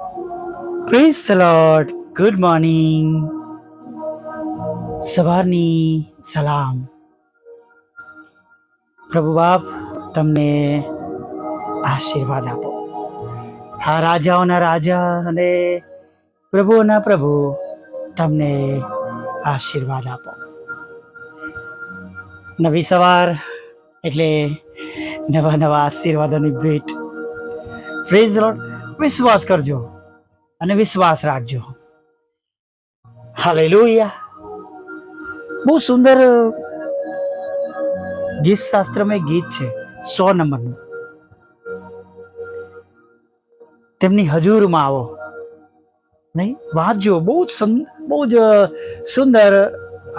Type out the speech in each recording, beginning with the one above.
Praise the lord. Good morning. સવારની સલામ. પ્રભુ બાપ તમને આશીર્વાદ આપો. હા, રાજાઓના રાજા અને પ્રભુઓના પ્રભુ તમને આશીર્વાદ આપો. નવી સવાર એટલે નવા નવા આશીર્વાદોની ભેટ. Praise the lord. વિશ્વાસ કરજો અને વિશ્વાસ રાખજો. હાલેલુયા. બહુ સુંદર ગીત શાસ્ત્રમાં ગીત છે 100 નંબરનું. તેમની હજુરમાં આવો. નહીં વાંચજો. બહુ જ સુંદર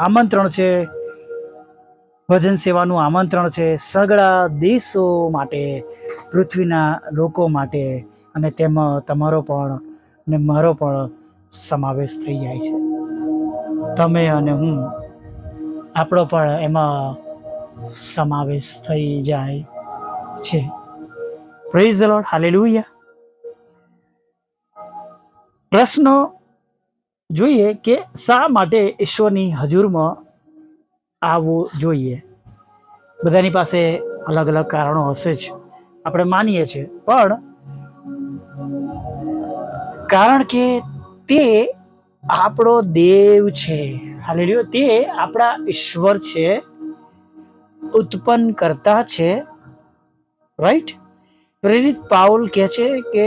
આમંત્રણ છે. ભજન સેવાનું આમંત્રણ છે સગળા દેશો માટે, પૃથ્વીના લોકો માટે, અને તેમાં તમારો પણ અને મારો પણ સમાવેશ થઈ જાય છે. તમે અને હું, આપણો પણ એમાં સમાવેશ થઈ જાય છે. Praise the lord. હાલેલુયા. પ્રશ્ન જોઈએ કે શા માટે ઈશ્વરની હજુરમાં આવવું જોઈએ. બધાની પાસે અલગ અલગ કારણો હશે જ, આપણે માનીએ છીએ, પણ કારણ કે તે આપણો દેવ છે. હાલેલુયા. તે આપણા ઈશ્વર છે, ઉત્પન્ન કરતા છે. રાઈટ. પ્રેરિત પાઉલ કહે છે કે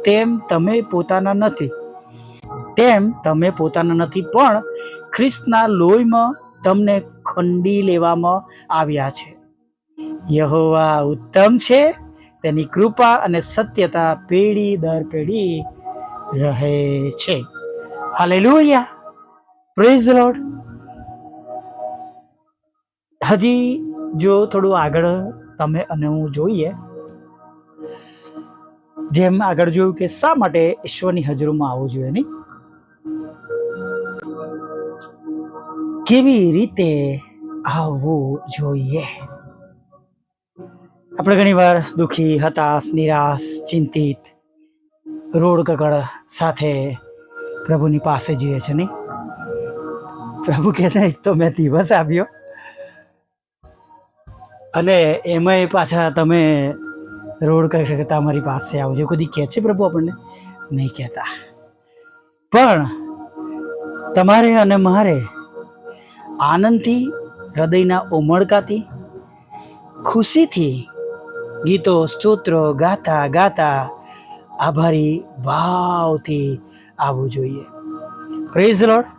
તેમ તમે પોતાના નથી, પણ ખ્રિસ્તના લોહીમાં તમને ખંડી લેવામાં આવ્યા છે. યહોવા ઉત્તમ છે, તેની કૃપા અને સત્યતા પેઢી દર પેઢી રહે છે. હાલેલુયા. Praise the lord. હજી જો થોડું આગળ તમે અને હું જોઈએ, જેમ આગળ જોયું કે શા માટે ઈશ્વરની હજુરીમાં આવવું જોઈએ, નહીં કેવી રીતે આવવું જોઈએ. આપણે ઘણી વાર દુઃખી, હતાશ, નિરાશ, ચિંતિત, રોડ કકડ સાથે પ્રભુની પાસે જઈએ છે, નહીં. પ્રભુ કહે છે એક તો મેં દિવસ આપ્યો અને એમાંય પાછા તમે રોડ કરતા અમારી પાસે આવજો. કદી કહે છે પ્રભુ આપણને? નહીં કહેતા. પણ તમારે અને મારે આનંદથી, હૃદયના ઉમળકાથી, ખુશીથી ગીતો સ્તોત્રો ગાતા ગાતા, આભારી ભાવથી આવવું જોઈએ. Praise the lord.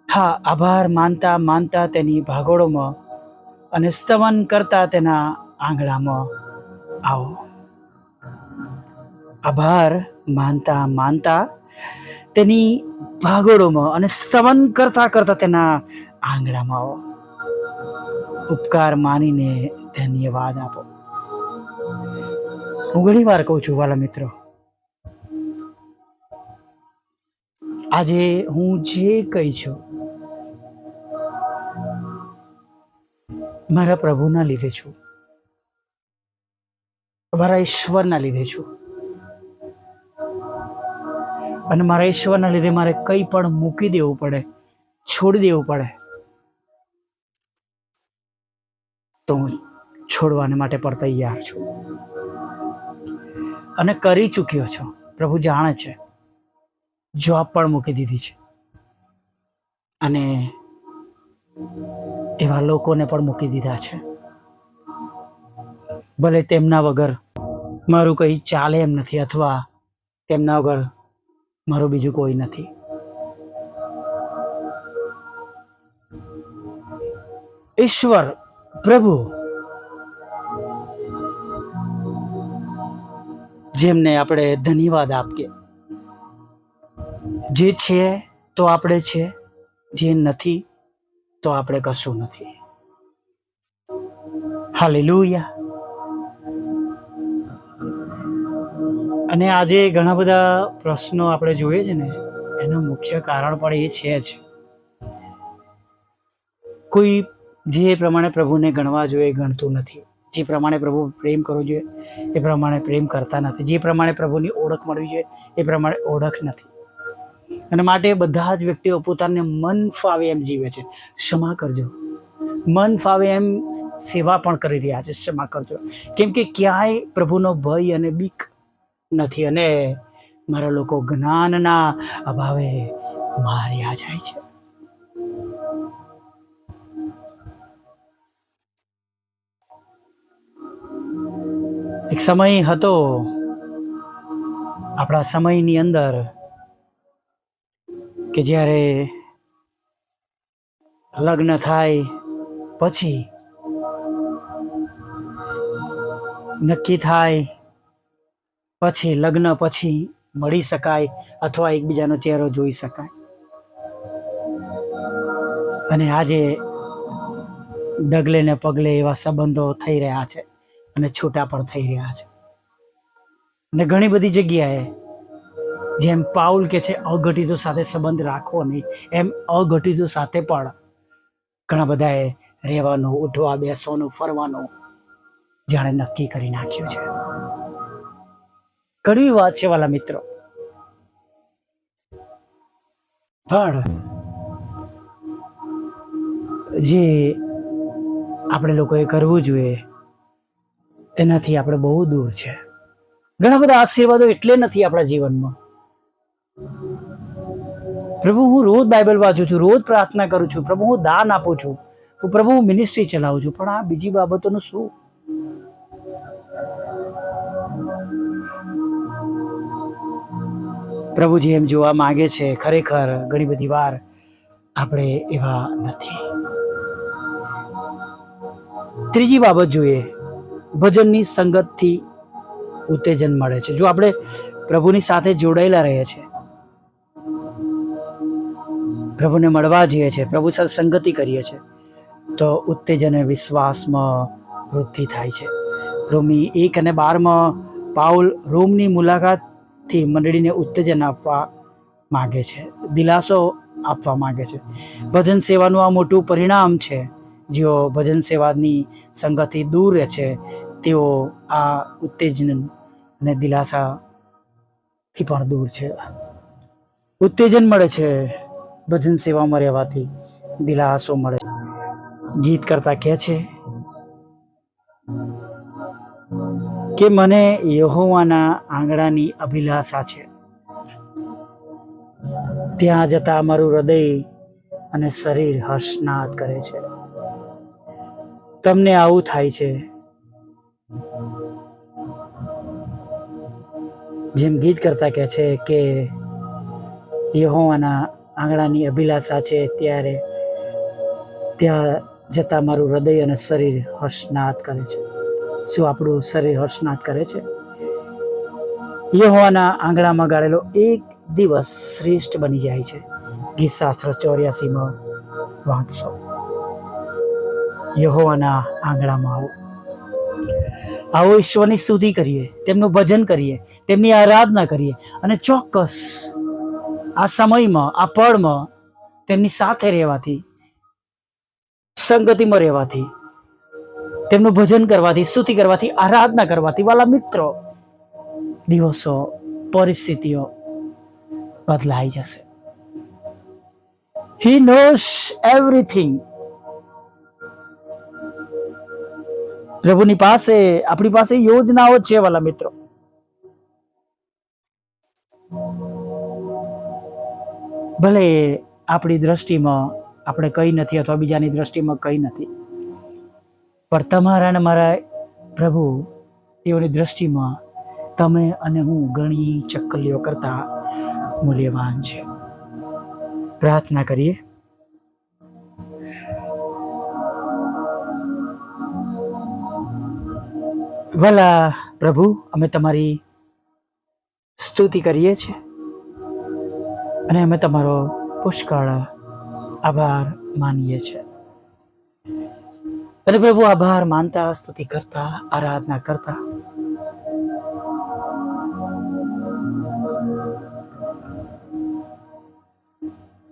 હા, આભાર માનતા માનતા તેની ભાગોળોમાં અને સ્તવન કરતા તેના આંગણામાં આવો. આભાર માનતા માનતા તેની ભાગોળોમાં અને સ્તવન કરતા કરતા તેના આંગણામાં આવો. ઉપકાર માનીને ધન્યવાદ આપો. હું ઘણી વાર કહું છું વાલા મિત્રો, આજે હું જે કહી છું મારા પ્રભુના લીધે છું, મારા ઈશ્વરના લીધે છું. અને મારા ઈશ્વરના લીધે મારે કંઈ પણ મૂકી દેવું પડે, છોડી દેવું પડે, તો હું છોડવાને માટે પણ તૈયાર છું અને કરી ચૂક્યો છું. પ્રભુ જાણે છે. જોબ પણ મૂકી દીધી છે અને એવા લોકોને પણ મૂકી દીધા છે. ભલે તેમના વગર મારું કંઈ ચાલે એમ નથી, અથવા તેમના વગર મારું બીજું કોઈ નથી. ઈશ્વર પ્રભુ જેમને આપણે ધન્યવાદ આપીએ. જે છે તો આપણે છે, જે નથી તો આપણે કશું નથી. હાલેલુયા. અને આજે ઘણા બધા પ્રશ્નો આપણે જોઈએ છે ને, એનું મુખ્ય કારણ પણ એ છે જ. કોઈ જે પ્રમાણે પ્રભુને ગણવા જોઈએ ગણતું નથી. જે પ્રમાણે પ્રભુ પ્રેમ કરવો જોઈએ એ પ્રમાણે પ્રેમ કરતા નથી, જે પ્રમાણે પ્રભુની ઓળખ મળવી જોઈએ એ પ્રમાણે ઓળખ નથી. અને માટે બધા જ વ્યક્તિઓ પોતાને મન ફાવે એમ જીવે છે. ક્ષમા કરજો, મન ફાવે એમ સેવા પણ કરી રહ્યા છે. ક્ષમા કરજો, કેમ કે ક્યાંય પ્રભુનો ભય અને બીક નથી, અને મારા લોકો જ્ઞાનના અભાવે માર્યા જાય છે. એક સમય હતો આપણા સમયની અંદર કે જ્યારે લગ્ન થાય પછી નક્કી થાય પછી લગ્ન પછી મળી શકાય અથવા એકબીજાનો ચહેરો જોઈ શકાય. અને આજે ડગલે ને પગલે એવા સંબંધો થઈ રહ્યા છે અને છૂટા પણ થઈ રહ્યા છે. અને ઘણી બધી જગ્યાએ જેમ પાઉલ કે છે અઘટિતો સાથે સંબંધ રાખવો નહીં, એમ અઘટિતો સાથે પણ ઘણા બધાએ રહેવાનું, ઉઠવા બેસવાનું, ફરવાનું જાણે નક્કી કરી નાખ્યું છે. કડવી વાત છે વાલા મિત્રો, પણ જે આપણે લોકોએ કરવું જોઈએ એનાથી આપણે બહુ દૂર છે. ઘણા બધા આશીર્વાદો એટલે નથી આપણા જીવનમાં. પ્રભુ હું રોજ બાઇબલ વાંચું છું, રોજ પ્રાર્થના કરું છું, પ્રભુ હું દાન આપું છું, પ્રભુ હું મિનિસ્ટ્રી ચલાવું છું, પણ આ બીજી બાબતોનું શું? પ્રભુજી એમ જોવા માંગે છે, ખરેખર ઘણી બધી વાર આપણે એવા નથી. ત્રીજી બાબત જોઈએ, ભજનની સંગતથી ઉત્તેજન મળે છે. જો આપણે પ્રભુની સાથે જોડાયેલા રહીએ છીએ, પ્રભુને મળવા જઈએ છીએ, પ્રભુ સાથે સંગતિ કરીએ છીએ, તો ઉત્તેજન અને વિશ્વાસમાં વૃદ્ધિ થાય છે. રોમી 1 અને 12 પાઉલ રોમની મુલાકાતથી મંડળીને ઉત્તેજન આપવા માગે છે, દિલાસો આપવા માગે છે. ભજન સેવાનું આ મોટું પરિણામ છે. જેઓ ભજન સેવાની સંગતિ દૂર રહે છે તેઓ આ ઉત્તેજન અને દિલાસાથી પણ દૂર છે. ઉત્તેજન મળે છે ભજન સેવામાં રહેવાથી, દિલાસો મળે છે. ગીત કરતા કહે છે કે મને યહોવાના આંગણાની અભિલાષા છે, ત્યાં જતા મારું હૃદય અને શરીર હર્ષનાદ કરે છે. તમને આવું થાય છે? જેમ ગીત કરતા કહે છે કે યહોવાના આંગણાની અભિલાષા છે, ત્યારે ત્યાં જતા મારું હૃદય અને શરીર હર્ષનાદ કરે છે. શું આપણું શરીર હર્ષનાદ કરે છે? યહોવાના આંગણામાં ગાળેલો એક દિવસ શ્રેષ્ઠ બની જાય છે. ગીતશાસ્ત્ર 84 વાંચશો. યહોવાના આંગણામાં આવો, આવો ઈશ્વરની સ્તુતિ કરીએ, તેમનું ભજન કરીએ, તેમની આરાધના કરીએ, અને ચોક્કસ આ સમયમાં, આ પળમાં તેમની સાથે રહેવાથી, સંગતિમાં રહેવાથી, તેમનું ભજન કરવાથી, સ્તુતિ કરવાથી, આરાધના કરવાથી વાલા મિત્રો, દિવસો, પરિસ્થિતિઓ બદલાઈ જશે. He knows everything. પ્રભુની પાસે, આપણી પાસે યોજનાઓ છે વાલા મિત્રો. ભલે આપણી દ્રષ્ટિમાં આપણે કઈ નથી અથવા બીજાની દ્રષ્ટિમાં કઈ નથી, પણ તમારા અને મારા પ્રભુ, તેઓની દ્રષ્ટિમાં તમે અને હું ઘણી ચક્કલીઓ કરતા મૂલ્યવાન છે. પ્રાર્થના કરીએ. ભલા પ્રભુ, અમે તમારી સ્તુતિ કરીએ છીએ અને અમે તમારો પુષ્કળ આભાર માનીએ છીએ. અને પ્રભુ, આભાર માનતા, સ્તુતિ કરતા, આરાધના કરતા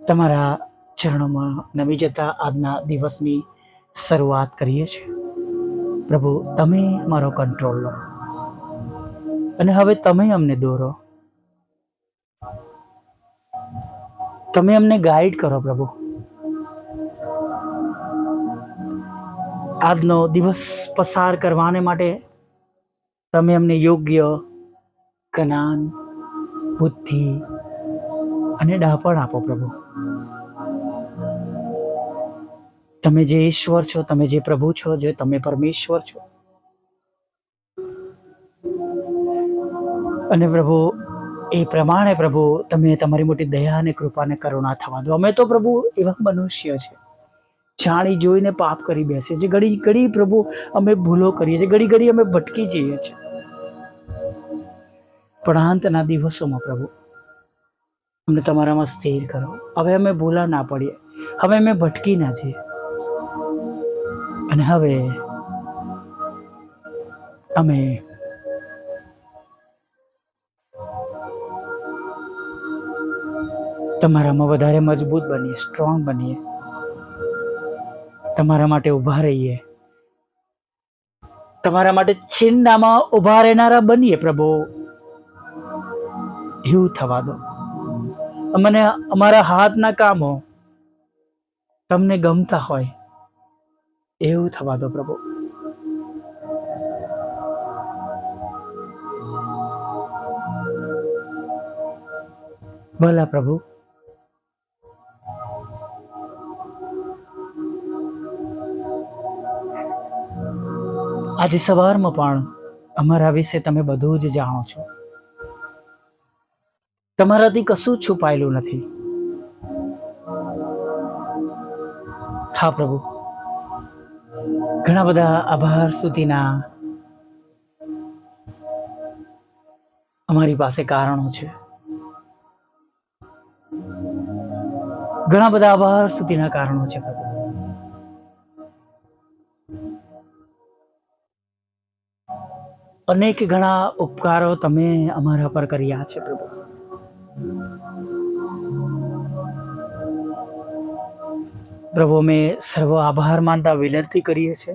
તમારા ચરણોમાં નમી જતા આજના દિવસની શરૂઆત કરીએ છીએ. પ્રભુ તમે મારો કંટ્રોલ લો અને હવે તમે અમને દોરો, તમે અમને ગાઈડ કરો પ્રભુ. આજનો દિવસ પસાર કરવાને માટે તમે અમને યોગ્ય જ્ઞાન, બુદ્ધિ અને ડાપણ આપો પ્રભુ. તમે જે ઈશ્વર છો, તમે જે પ્રભુ છો, જે તમે પરમેશ્વર છો, અને પ્રભુ એ પ્રમાણે પ્રભુ તમે તમારી મોટી દયા અને કૃપા અને કરુણા થવા દો. અમે તો પ્રભુ એવા મનુષ્ય છે જાણી જોઈને પાપ કરી બેસે છે. ઘડી ઘડી પ્રભુ અમે ભૂલો કરીએ છીએ, ઘડી ઘડી અમે ભટકી જઈએ છીએ. પણ અંતના દિવસોમાં પ્રભુ અમને તમારામાં સ્થિર કરો. હવે અમે ભૂલા ના પડીએ, હવે અમે ભટકી ના જઈએ, અને હવે અમે તમારામાં વધારે મજબૂત બનીએ, સ્ટ્રોંગ બનીએ, તમારા માટે ઊભા રહીએ, તમારા માટે છિંડામાં ઊભા રહેનારા બનીએ પ્રભુ. એવું થવા દો. અમને અમારા હાથના કામો તમને ગમતા હોય એવું થવા દો પ્રભુ. ભલા પ્રભુ, આજે સવારમાં પણ અમારા વિશે તમે બધું જ જાણો છો. તમારાથી કશું છુપાયેલું નથી. હા પ્રભુ, ઘણા બધા આભાર સુધીના અમારી પાસે કારણો છે. ઘણા બધા આભાર સુધીના કારણો છે પ્રભુ. અનેક ઘણા ઉપકારો તમે અમારા પર કર્યા છે પ્રભુ. પ્રભુ અમે સર્વ આભાર માનતા વિનંતી કરીએ છીએ.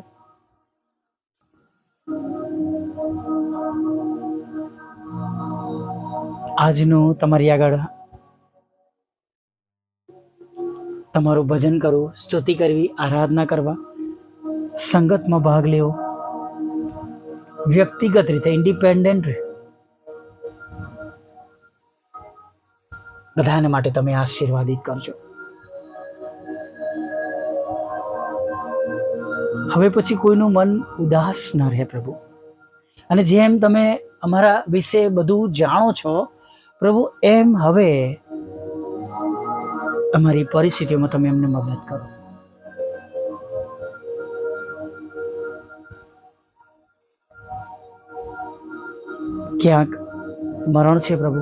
આજનું તમારી આગળ તમારું ભજન કરવું, સ્તુતિ કરવી, આરાધના કરવા, સંગતમાં ભાગ લેવો, વ્યક્તિગત રીતે ઇન્ડિપેન્ડન્ટ બધાને માટે તમે આશીર્વાદિત કરજો. હવે પછી કોઈનું મન ઉદાસ ન રહે પ્રભુ. અને જેમ તમે અમારા વિશે બધું જાણો છો પ્રભુ, એમ હવે અમારી પરિસ્થિતિઓમાં તમે અમને મદદ કરો. ક્યાંક મરણ છે પ્રભુ,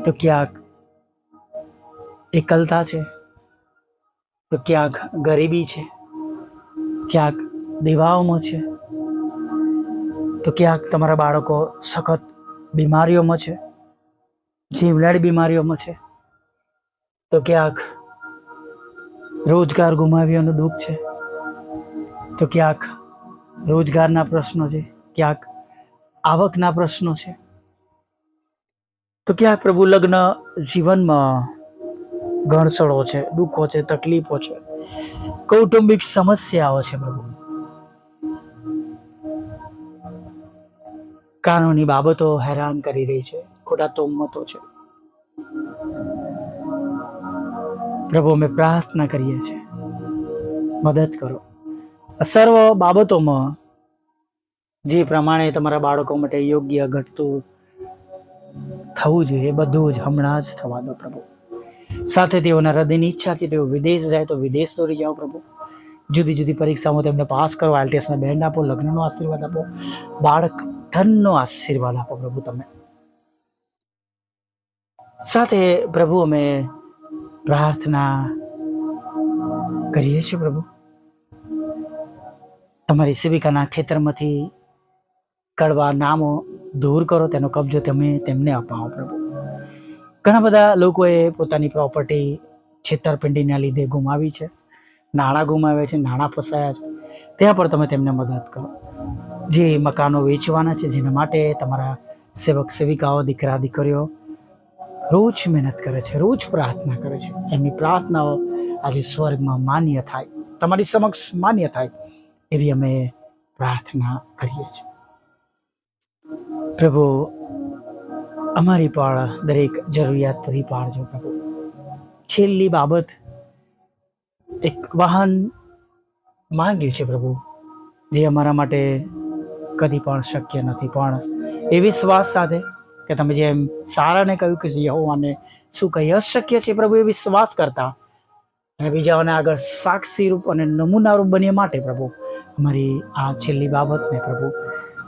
તો ક્યાંક એકલતા છે, તો ક્યાંક ગરીબી છે, ક્યાંક દેવાઓમાં છે, તો ક્યાંક તમારા બાળકો સખત બીમારીઓમાં છે, જીવલેણ બીમારીઓમાં છે, તો ક્યાંક રોજગાર ગુમાવ્યાનું દુઃખ છે, તો ક્યાંક રોજગારના પ્રશ્નો છે, ક્યાંક આવકના પ્રશ્નો છે, તો ક્યાંક પ્રભુ લગ્ન જીવનમાં ગણસળો છે, દુઃખો છે, તકલીફો છે, કૌટુંબિક સમસ્યાઓ છે પ્રભુ. કાનૂની બાબતો હેરાન કરી રહી છે, ખોટા તોમતો છે પ્રભુ. અમે પ્રાર્થના કરીએ છીએ, મદદ કરો. સર્વ બાબતોમાં જે પ્રમાણે તમારા બાળકો માટે યોગ્ય ઘટતું થવું જોઈએ બધું જ હમણાં જ થવા દો પ્રભુ. સાથે તેઓના હૃદયની ઈચ્છા છે તેઓ વિદેશ જાય તો વિદેશ દોરી જાઓ પ્રભુ. જુદી જુદી પરીક્ષામાં તેમને પાસ કરો, આઈએલટીએસના બેન્ડ આપો, લગ્નનો આશીર્વાદ આપો, બાળક ધનનો આશીર્વાદ આપો પ્રભુ તમે. સાથે પ્રભુ અમે પ્રાર્થના કરીએ છીએ પ્રભુ, તમારી સેવિકાના ખેતરમાંથી કડવા નામો દૂર કરો, તેનો કબજો તમે તેમને અપાવો પ્રભુ. ઘણા બધા લોકોએ પોતાની પ્રોપર્ટી છેતરપિંડીના લીધે ગુમાવી છે નાણાં ગુમાવ્યા છે, નાણાં ફસાયા છે, ત્યાં પણ તમે તેમને મદદ કરો. જે મકાનો વેચવાના છે, જેના માટે તમારા સેવક સેવિકાઓ, દીકરા દીકરીઓ રોજ મહેનત કરે છે, રોજ પ્રાર્થના કરે છે, એમની પ્રાર્થનાઓ આજે સ્વર્ગમાં માન્ય થાય, તમારી સમક્ષ માન્ય થાય, એવી અમે પ્રાર્થના કરીએ છીએ. પ્રભુ, અમારી પણ દરેક જરૂરિયાત પૂરી પાડજો પ્રભુ. છેલ્લી બાબત, એક વાહન માંગ્યું છે પ્રભુ, જે અમારા માટે કદી પણ શક્ય નથી, પણ એ વિશ્વાસ સાથે કે તમે જેમ સારાને કહ્યું કે યહોવાને શું કંઈ અશક્ય છે પ્રભુ, એ વિશ્વાસ કરતા અને બીજાઓને આગળ સાક્ષીરૂપ અને નમૂનારૂપ બનીએ માટે પ્રભુ અમારી આ છેલ્લી બાબતને પ્રભુ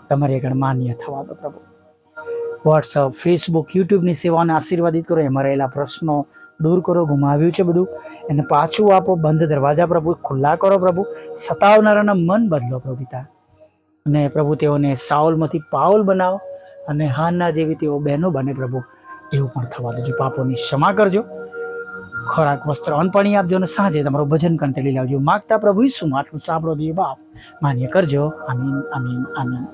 તમારી આગળ માન્ય થવા દો પ્રભુ. વોટ્સઅપ, ફેસબુક, યુટ્યુબની સેવાને આશીર્વાદિત કરો. એમાં રહેલા પ્રશ્નો દૂર કરો. ગુમાવ્યું છે બધું એને પાછું આપો. બંધ દરવાજા પ્રભુ ખુલ્લા કરો પ્રભુ. સતાવનારાના મન બદલો પ્રભુ પિતા, અને પ્રભુ તેઓને સાઉલમાંથી પાઉલ બનાવો અને હાનના જેવી તેઓ બહેનો બને પ્રભુ, એવું પણ થવા દેજો. પાપોની ક્ષમા કરજો. ખોરાક, વસ્ત્ર, અન્ન પાણી આપજો અને સાંજે તમારું ભજન કંઠે લઈ લાવજો. માગતા પ્રભુ ઈસુમાં આટલું સાંભળો દઈએ બાપ, માન્ય કરજો. આમીન, આમીન, આમીન.